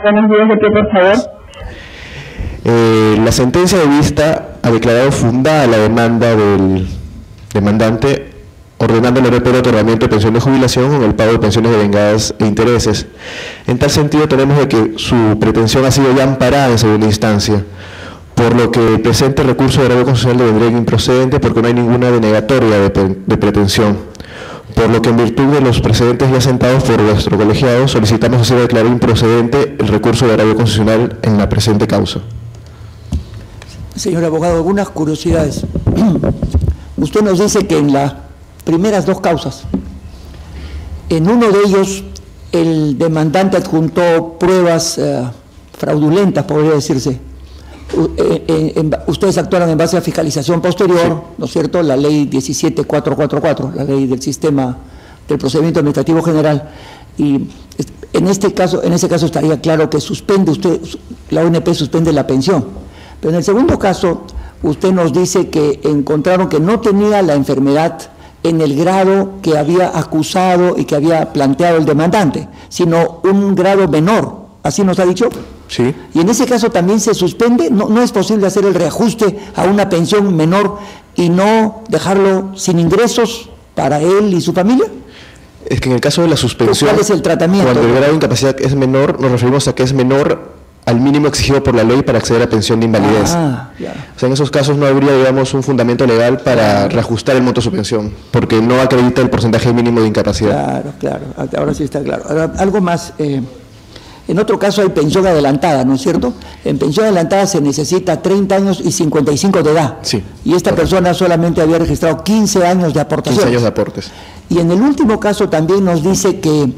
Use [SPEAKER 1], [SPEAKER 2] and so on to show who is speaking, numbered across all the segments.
[SPEAKER 1] Buenos días, de pie, por favor.
[SPEAKER 2] La sentencia de vista ha declarado fundada la demanda del demandante, ordenando el otorgamiento de pensión de jubilación con el pago de pensiones devengadas e intereses. En tal sentido, tenemos de que su pretensión ha sido ya amparada en segunda instancia, por lo que el presente recurso de agravio constitucional devendría improcedente porque no hay ninguna denegatoria de pretensión. Por lo que en virtud de los precedentes ya sentados por vuestro colegiado, solicitamos así declarar improcedente el recurso de agravio constitucional en la presente causa.
[SPEAKER 3] Señor abogado, algunas curiosidades. Usted nos dice que en las primeras dos causas, en uno de ellos el demandante adjuntó pruebas fraudulentas, podría decirse. Ustedes actuaron en base a fiscalización posterior, sí, ¿no es cierto?, la ley 17444, la ley del sistema del procedimiento administrativo general, y en ese caso estaría claro que suspende usted, la ONP suspende la pensión. Pero en el segundo caso, usted nos dice que encontraron que no tenía la enfermedad en el grado que había acusado y que había planteado el demandante, sino un grado menor, ¿así nos ha dicho?
[SPEAKER 2] Sí.
[SPEAKER 3] Y en ese caso también se suspende, no es posible hacer el reajuste a una pensión menor y no dejarlo sin ingresos para él y su familia.
[SPEAKER 2] Es que en el caso de la suspensión,
[SPEAKER 3] ¿cuál es el tratamiento?
[SPEAKER 2] Cuando el grado de incapacidad es menor, nos referimos a que es menor al mínimo exigido por la ley para acceder a pensión de invalidez. O sea, en esos casos no habría, digamos, un fundamento legal para reajustar el monto de su pensión, porque no acredita el porcentaje mínimo de incapacidad.
[SPEAKER 3] Claro, ahora sí está claro. Ahora, algo más. En otro caso hay pensión adelantada, ¿no es cierto? En pensión adelantada se necesita 30 años y 55 de edad.
[SPEAKER 2] Sí.
[SPEAKER 3] Y esta persona solamente había registrado 15 años de aportación.
[SPEAKER 2] 15 años de aportes.
[SPEAKER 3] Y en el último caso también nos dice que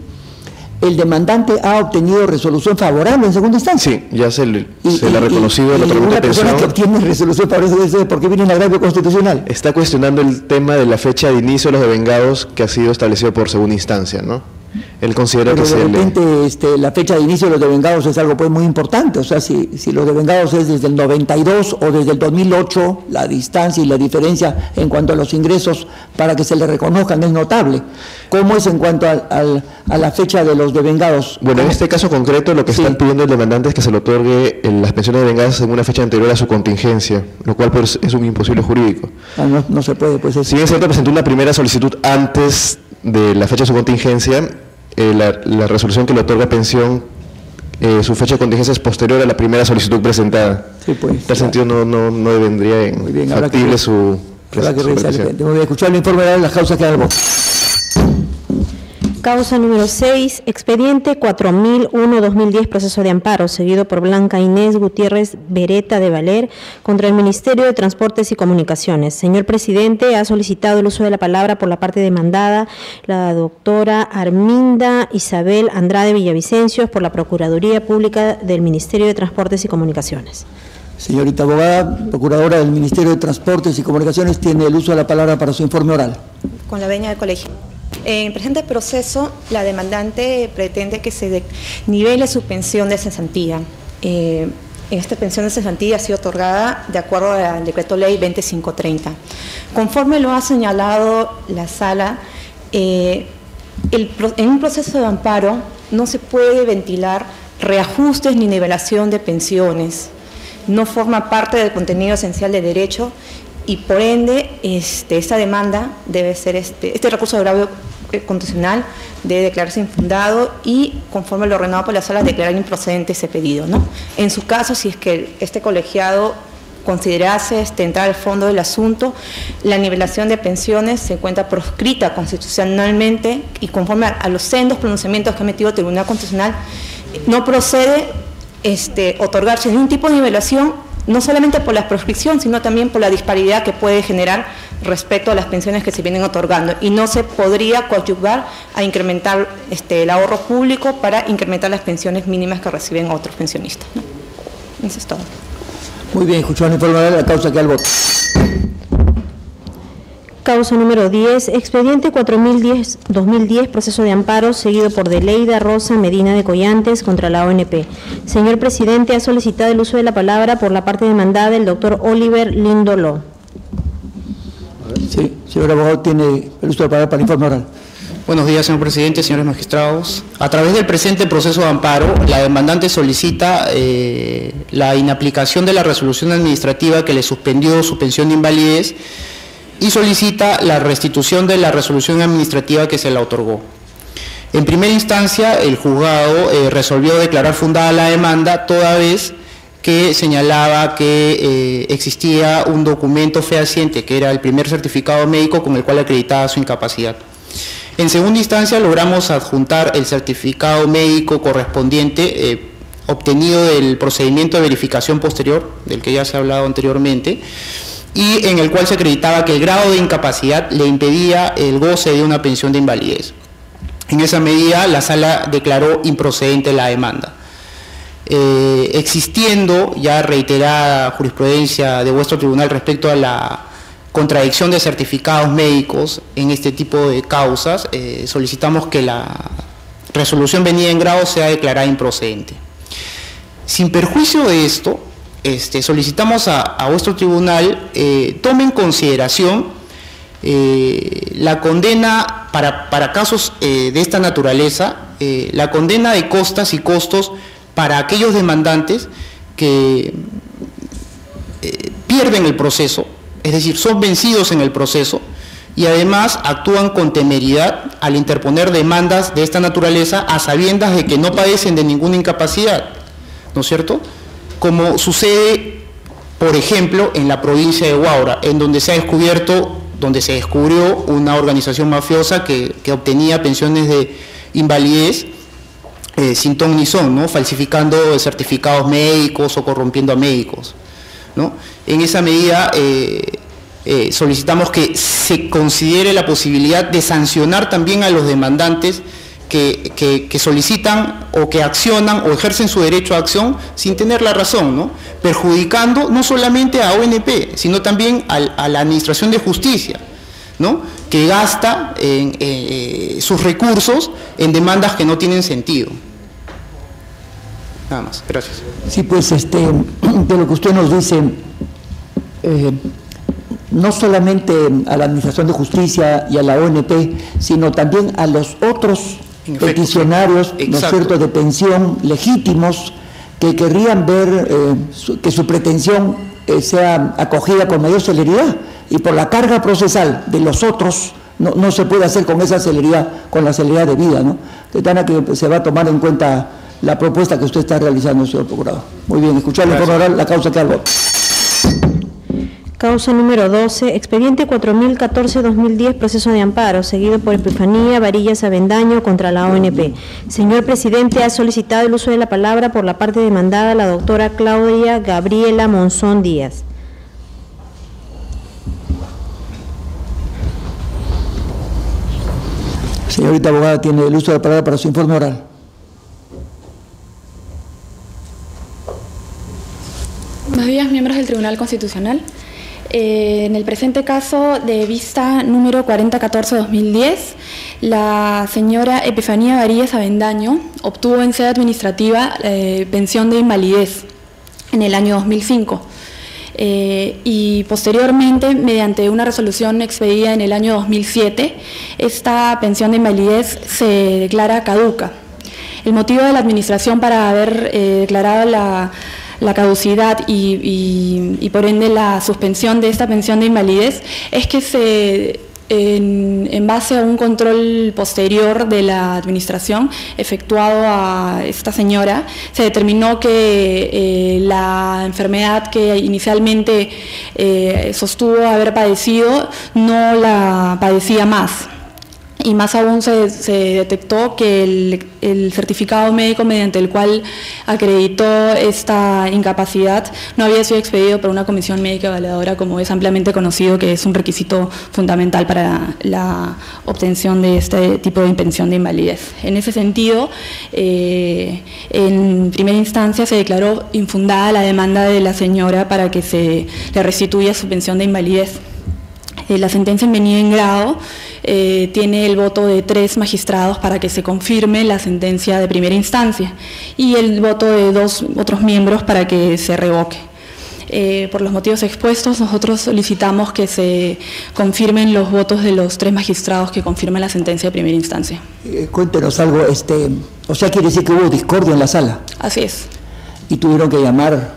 [SPEAKER 3] el demandante ha obtenido resolución favorable en segunda instancia.
[SPEAKER 2] Sí, ya se le ha reconocido el otorgamiento de pensión.
[SPEAKER 3] Una persona que obtiene resolución favorable, ¿por qué viene en agravio constitucional?
[SPEAKER 2] Está cuestionando el tema de la fecha de inicio de los devengados que ha sido establecido por segunda instancia, ¿no? Él considera
[SPEAKER 3] pero
[SPEAKER 2] que
[SPEAKER 3] de repente la fecha de inicio de los devengados es algo pues muy importante. O sea, si los devengados es desde el 92 o desde el 2008, la distancia y la diferencia en cuanto a los ingresos para que se le reconozcan es notable. ¿Cómo es en cuanto a la fecha de los devengados?
[SPEAKER 2] Bueno, en este caso concreto lo que están pidiendo el demandante es que se le otorgue las pensiones devengadas en una fecha anterior a su contingencia, lo cual pues es un imposible jurídico.
[SPEAKER 3] No se puede, pues.
[SPEAKER 2] Si bien se presentó una primera solicitud antes de la fecha de su contingencia, la resolución que le otorga pensión, su fecha de contingencia es posterior a la primera solicitud presentada.
[SPEAKER 3] Sí, pues.
[SPEAKER 2] En tal sentido no vendría en factible su presentación.
[SPEAKER 3] Tengo que escuchar el informe de las causas que hay al voto.
[SPEAKER 4] Causa número 6, expediente 4001-2010, proceso de amparo, seguido por Blanca Inés Gutiérrez Beretta de Valer, contra el Ministerio de Transportes y Comunicaciones. Señor presidente, ha solicitado el uso de la palabra por la parte demandada, la doctora Arminda Isabel Andrade Villavicencio, por la Procuraduría Pública del Ministerio de Transportes y Comunicaciones.
[SPEAKER 3] Señorita abogada, procuradora del Ministerio de Transportes y Comunicaciones, tiene el uso de la palabra para su informe oral.
[SPEAKER 5] Con la venia del colegio. En el presente proceso, la demandante pretende que se nivele su pensión de cesantía. Esta pensión de cesantía ha sido otorgada de acuerdo al decreto ley 2530. Conforme lo ha señalado la sala, en un proceso de amparo no se puede ventilar reajustes ni nivelación de pensiones. No forma parte del contenido esencial de derecho y por ende esta demanda debe ser, este recurso de agravio constitucional debe declararse infundado y conforme lo ordenado por la sala declarar improcedente ese pedido, ¿no? En su caso, si es que este colegiado considerase entrar al fondo del asunto, la nivelación de pensiones se encuentra proscrita constitucionalmente y conforme a los sendos pronunciamientos que ha emitido el Tribunal Constitucional, no procede otorgarse ningún tipo de nivelación, no solamente por la proscripción, sino también por la disparidad que puede generar respecto a las pensiones que se vienen otorgando, y no se podría coadyuvar a incrementar el ahorro público para incrementar las pensiones mínimas que reciben otros pensionistas, ¿no? Eso es todo.
[SPEAKER 3] Muy bien, escuchado el informe de la causa que al voto.
[SPEAKER 4] Causa número 10, expediente 4010-2010, proceso de amparo, seguido por Deleida Rosa Medina de Collantes contra la ONP. Señor presidente, ha solicitado el uso de la palabra por la parte demandada el doctor Oliver Lindoló.
[SPEAKER 3] Sí, señor abogado, tiene el uso de la palabra para el informe oral.
[SPEAKER 1] Buenos días, señor presidente, señores magistrados. A través del presente proceso de amparo, la demandante solicita la inaplicación de la resolución administrativa que le suspendió su pensión de invalidez y solicita la restitución de la resolución administrativa que se la otorgó. En primera instancia, el juzgado resolvió declarar fundada la demanda toda vez que señalaba que existía un documento fehaciente, que era el primer certificado médico con el cual acreditaba su incapacidad. En segunda instancia, logramos adjuntar el certificado médico correspondiente obtenido del procedimiento de verificación posterior, del que ya se ha hablado anteriormente, y en el cual se acreditaba que el grado de incapacidad le impedía el goce de una pensión de invalidez. En esa medida, la Sala declaró improcedente la demanda. Existiendo ya reiterada jurisprudencia de vuestro tribunal respecto a la contradicción de certificados médicos en este tipo de causas, solicitamos que la resolución venida en grado sea declarada improcedente. Sin perjuicio de esto, solicitamos a vuestro tribunal tome en consideración la condena para casos de esta naturaleza, la condena de costas y costos para aquellos demandantes que pierden el proceso, es decir, son vencidos en el proceso y además actúan con temeridad al interponer demandas de esta naturaleza a sabiendas de que no padecen de ninguna incapacidad, ¿no es cierto? Como sucede, por ejemplo, en la provincia de Huaura, en donde se descubrió una organización mafiosa que obtenía pensiones de invalidez sin ton ni son, ¿no? Falsificando certificados médicos o corrompiendo a médicos, ¿no? En esa medida solicitamos que se considere la posibilidad de sancionar también a los demandantes que solicitan o que accionan o ejercen su derecho a acción sin tener la razón, ¿no? Perjudicando no solamente a ONP, sino también a la Administración de Justicia, ¿no? Que gasta sus recursos en demandas que no tienen sentido. Nada más, gracias.
[SPEAKER 3] Sí, pues de lo que usted nos dice, no solamente a la Administración de Justicia y a la ONP, sino también a los otros peticionarios, ¿no es cierto?, de pensión legítimos que querrían ver que su pretensión sea acogida con mayor celeridad, y por la carga procesal de los otros no se puede hacer con esa celeridad, con la celeridad de vida, ¿no? De tal que se va a tomar en cuenta la propuesta que usted está realizando, señor procurador. Muy bien, escucharle por oral la causa que al voto.
[SPEAKER 4] Causa número 12, expediente 4014-2010, proceso de amparo, seguido por Epifanía Varillas Avendaño contra la ONP. Señor presidente, ha solicitado el uso de la palabra por la parte demandada la doctora Claudia Gabriela Monzón Díaz.
[SPEAKER 3] Señorita abogada, tiene el uso de la palabra para su informe oral.
[SPEAKER 6] Buenos días, miembros del Tribunal Constitucional. En el presente caso de vista número 4014-2010, la señora Epifanía Varillas Avendaño obtuvo en sede administrativa pensión de invalidez en el año 2005 y posteriormente, mediante una resolución expedida en el año 2007, esta pensión de invalidez se declara caduca. El motivo de la administración para haber declarado la caducidad y por ende la suspensión de esta pensión de invalidez es que en base a un control posterior de la administración efectuado a esta señora, se determinó que la enfermedad que inicialmente sostuvo haber padecido no la padecía más. Y más aún se detectó que el certificado médico mediante el cual acreditó esta incapacidad no había sido expedido por una comisión médica evaluadora, como es ampliamente conocido, que es un requisito fundamental para la obtención de este tipo de pensión de invalidez. En ese sentido, en primera instancia se declaró infundada la demanda de la señora para que se le restituya su pensión de invalidez. La sentencia en venida en grado tiene el voto de 3 magistrados para que se confirme la sentencia de primera instancia y el voto de 2 otros miembros para que se revoque. Por los motivos expuestos, nosotros solicitamos que se confirmen los votos de los 3 magistrados que confirman la sentencia de primera instancia.
[SPEAKER 3] Cuéntenos algo, o sea, quiere decir que hubo discordia en la sala.
[SPEAKER 6] Así es.
[SPEAKER 3] Y tuvieron que llamar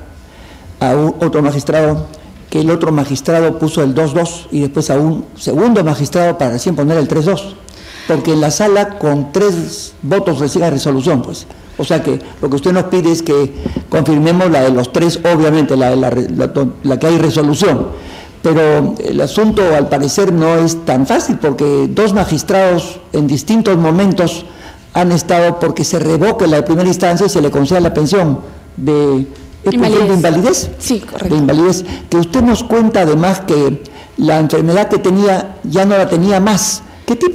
[SPEAKER 3] a otro magistrado, que el otro magistrado puso el 2-2 y después a un segundo magistrado para recién poner el 3-2. Porque en la sala con 3 votos recibe resolución, pues. O sea que lo que usted nos pide es que confirmemos la de los 3, obviamente, la que hay resolución. Pero el asunto, al parecer, no es tan fácil, porque 2 magistrados en distintos momentos han estado porque se revoque la de primera instancia y se le conceda la pensión de invalidez.
[SPEAKER 6] Sí, correcto.
[SPEAKER 3] De invalidez. Que usted nos cuenta además que la enfermedad que tenía ya no la tenía más. ¿Qué tipo